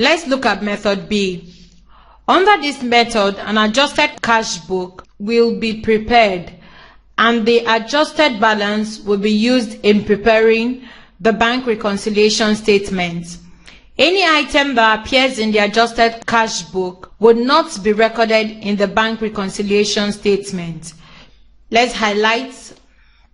Let's look at method B. Under this method, an adjusted cash book will be prepared and the adjusted balance will be used in preparing the bank reconciliation statement. Any item that appears in the adjusted cash book would not be recorded in the bank reconciliation statement. Let's highlight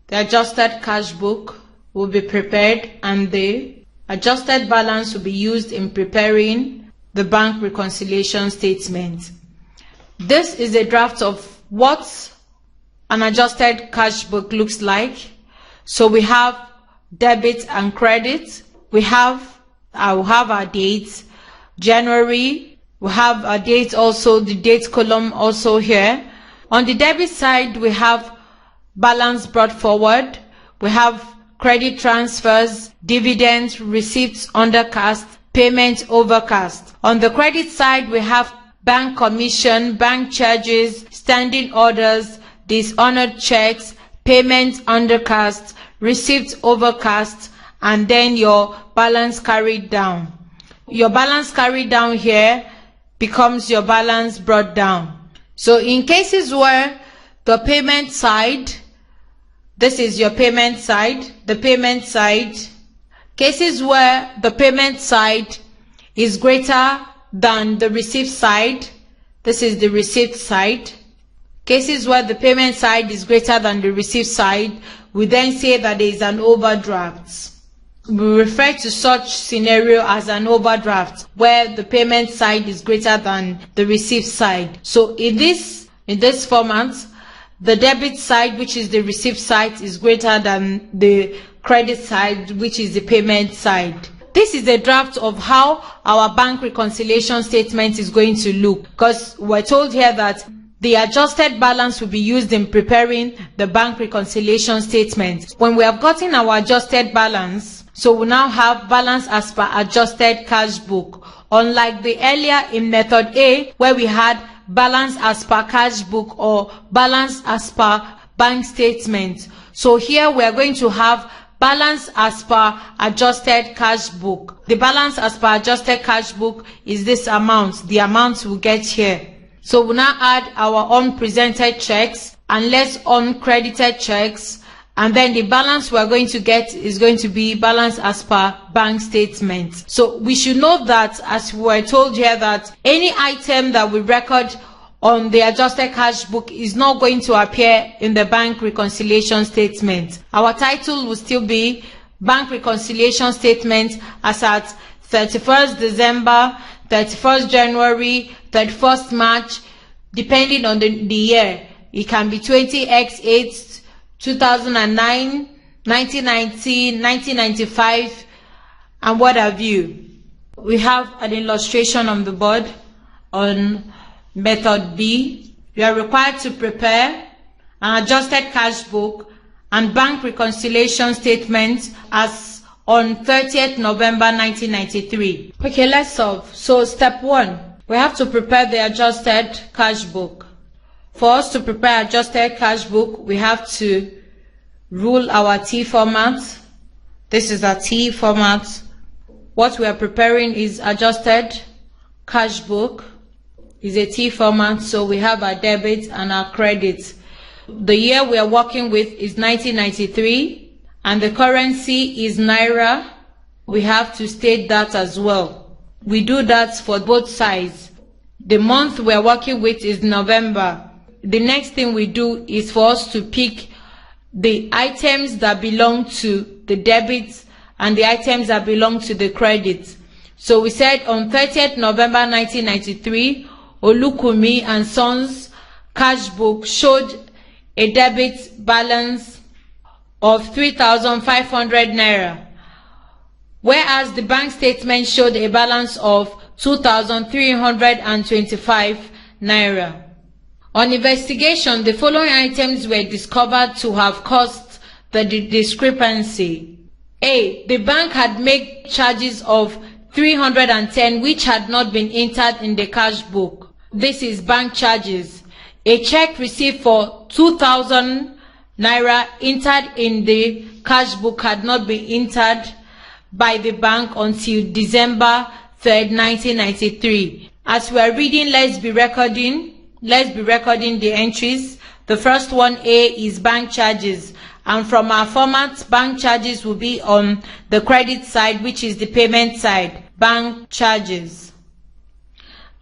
the adjusted cash book will be prepared and the adjusted balance will be used in preparing the bank reconciliation statement. This is a draft of what an adjusted cash book looks like. So we have debit and credit. I will have our dates. January, we have our date also, the date column also here. On the debit side, we have balance brought forward. We have credit transfers, dividends, receipts undercast, payment overcast. On the credit side, we have bank commission, bank charges, standing orders, dishonored checks, payment undercast, receipts overcast, and then your balance carried down. Your balance carried down here becomes your balance brought down. So in cases where the payment side, this is your payment side, cases where the payment side is greater than the receipt side, this is the receipt side. Cases where the payment side is greater than the receipt side, we then say that there is an overdraft. We refer to such scenario as an overdraft, where the payment side is greater than the receipt side. So in this format, the debit side, which is the receipt side, is greater than the credit side, which is the payment side. This is a draft of how our bank reconciliation statement is going to look, because we're told here that the adjusted balance will be used in preparing the bank reconciliation statement. When we have gotten our adjusted balance, so we now have balance as per adjusted cash book, unlike the earlier in method A where we had balance as per cash book or balance as per bank statement. So here we are going to have balance as per adjusted cash book. The balance as per adjusted cash book is this amount, the amount we get here. So we now add our unpresented checks and less uncredited checks, and then the balance we are going to get is going to be balance as per bank statement. So we should note that, as we were told here, that any item that we record on the adjusted cash book is not going to appear in the bank reconciliation statement. Our title will still be Bank Reconciliation Statement as at 31st December, 31st January, 31st March, depending on the year. It can be 20x8, 2009, 1990, 1995, and what have you. We have an illustration on the board on method B. You are required to prepare an adjusted cash book and bank reconciliation statement as on 30th November 1993. Okay, let's solve. So step 1, we have to prepare the adjusted cash book. For us to prepare adjusted cash book, we have to rule our T format. This is a T format. What we are preparing is adjusted cash book. Is a T format, so we have our debit and our credit. The year we are working with is 1993 and the currency is Naira. We have to state that as well. We do that for both sides. The month we are working with is November. The next thing we do is for us to pick the items that belong to the debit and the items that belong to the credit. So we said on 30th November 1993, Olukumi and Sons cash book showed a debit balance of 3,500 Naira, whereas the bank statement showed a balance of 2,325 Naira. On investigation, the following items were discovered to have caused the discrepancy. A. The bank had made charges of 310 which had not been entered in the cash book. This is bank charges. A check received for 2,000 Naira entered in the cash book had not been entered by the bank until December 3rd, 1993. As we are reading, let's be recording the entries. The first one, A, is bank charges. And from our format, bank charges will be on the credit side, which is the payment side. Bank charges.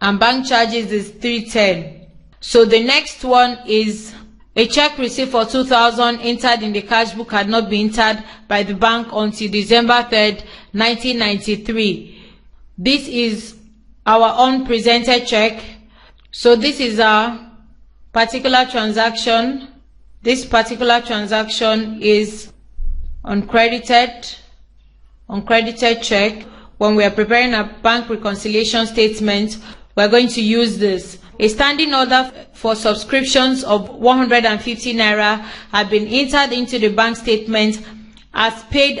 And bank charges is 310. So the next one is a check received for 2,000 entered in the cash book had not been entered by the bank until December 3rd, 1993. This is our unpresented check. So this is our particular transaction. This particular transaction is uncredited check. When we are preparing a bank reconciliation statement, we are going to use this. A standing order for subscriptions of 150 naira have been entered into the bank statement as paid,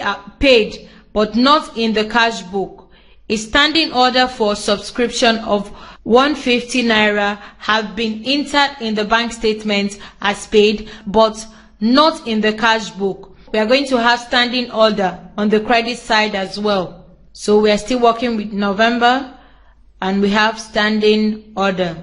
but not in the cash book. A standing order for subscription of 150 naira have been entered in the bank statement as paid, but not in the cash book. We are going to have standing order on the credit side as well. So we are still working with November, and we have standing order.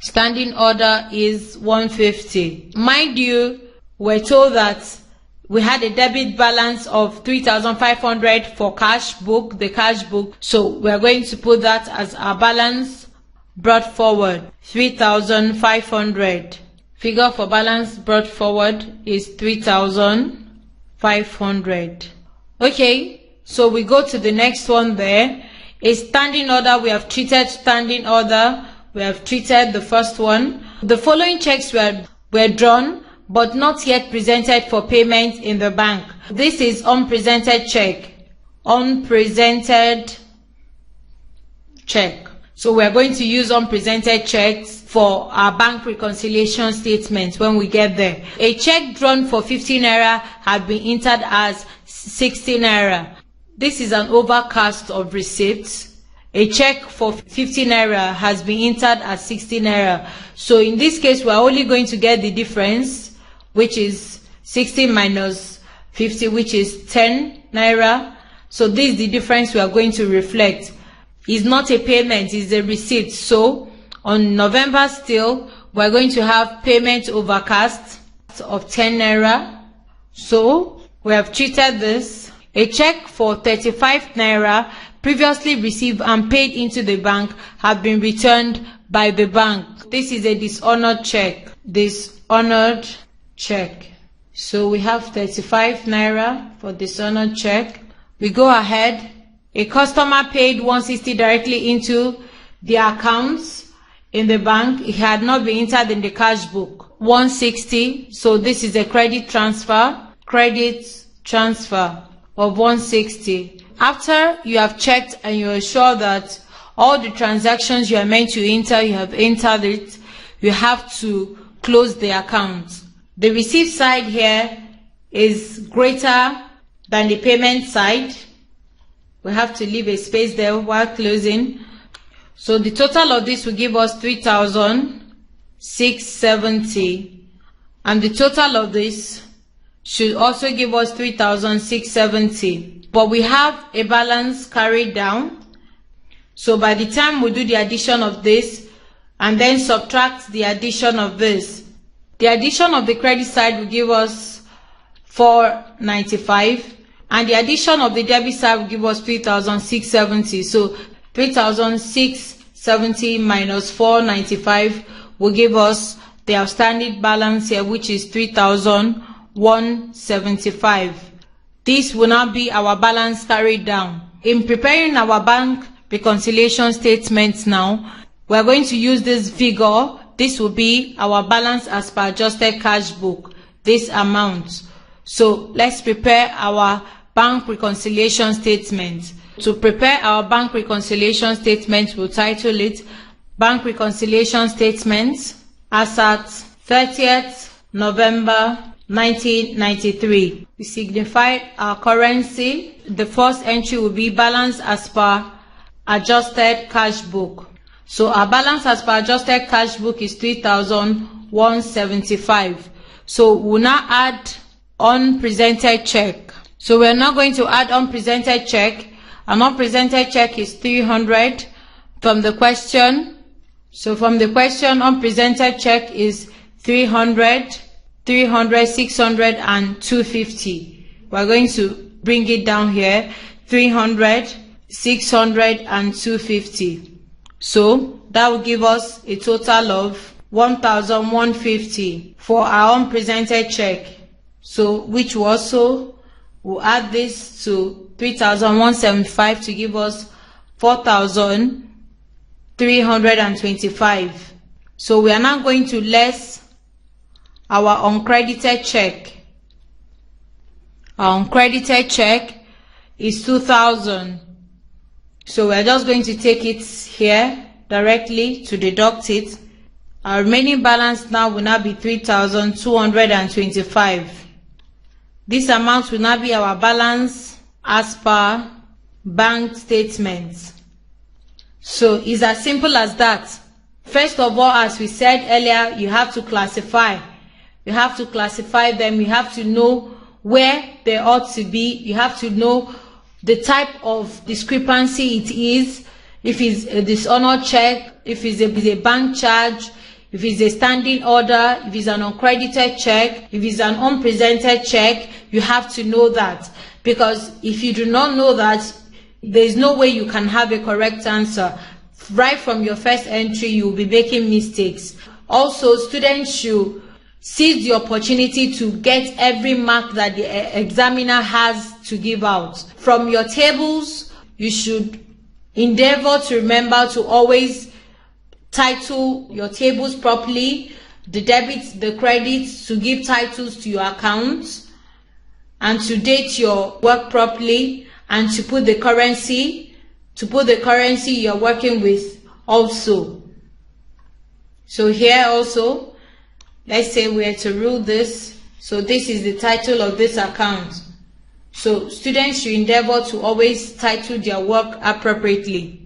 Standing order is 150. Mind you, we're told that we had a debit balance of 3,500 for the cash book. So we're going to put that as our balance brought forward, 3,500. Figure for balance brought forward is 3,500. Okay, so we go to the next one there. A standing order, we have treated standing order. We have treated the first one. The following checks were drawn but not yet presented for payment in the bank. This is unpresented check. Unpresented check. So we are going to use unpresented checks for our bank reconciliation statement when we get there. A check drawn for 50 naira had been entered as 60 naira. This is an overcast of receipts. A check for 50 naira has been entered as 60 naira. So in this case, we are only going to get the difference, which is 60 minus 50, which is 10 naira. So this is the difference we are going to reflect. It's not a payment, it's a receipt. So on November still, we are going to have payment overcast of 10 naira. So we have treated this. A check for 35 naira previously received and paid into the bank have been returned by the bank. This is a dishonored check. Dishonored check. So we have 35 naira for dishonored check. We go ahead. A customer paid 160 directly into their accounts in the bank. It had not been entered in the cash book. 160. So this is a credit transfer. Credit transfer of 160. After you have checked and you are sure that all the transactions you are meant to enter, you have entered it, you have to close the account. The receipt side here is greater than the payment side. We have to leave a space there while closing. So the total of this will give us 3,670, and the total of this should also give us 3,670. But we have a balance carried down. So by the time we do the addition of this and then subtract the addition of this, the addition of the credit side will give us 495, and the addition of the debit side will give us 3,670. So 3,670 minus 495 will give us the outstanding balance here, which is 3,175. This will now be our balance carried down. In preparing our bank reconciliation statements now, we are going to use this figure. This will be our balance as per adjusted cash book, this amount. So let's prepare our bank reconciliation statement. To prepare our bank reconciliation statement, we'll title it Bank Reconciliation Statement as at 30th November 1993. We signify our currency. The first entry will be balance as per adjusted cash book. So our balance as per adjusted cash book is 3,175. So we'll now add unpresented check. So we're now going to add unpresented check An unpresented check is 300 from the question. So from the question, unpresented check is 300, 300, 600, and 250. We're going to bring it down here, 300, 600, and 250. So that will give us a total of 1,150 for our unpresented check. So which will also, we'll add this to 3,175 to give us 4,325. So we are now going to less our uncredited check. Our uncredited check is 2,000. So we are just going to take it here directly to deduct it. Our remaining balance now will now be 3,225. This amount will now be our balance as per bank statements. So it's as simple as that. First of all, as we said earlier, you have to classify. You have to classify them. You have to know where they ought to be. You have to know the type of discrepancy it is. If it's a dishonored check, if it's a bank charge, if it's a standing order, if it's an uncredited check, if it's an unpresented check, you have to know that. Because if you do not know that, there is no way you can have a correct answer. Right from your first entry, you will be making mistakes. Also, students should seize the opportunity to get every mark that the examiner has to give out. From your tables, you should endeavor to remember to always title your tables properly, the debits, the credits, to give titles to your accounts, and to date your work properly, and to put the currency you're working with also. So here also, let's say we are to rule this. So this is the title of this account. So students should endeavor to always title their work appropriately.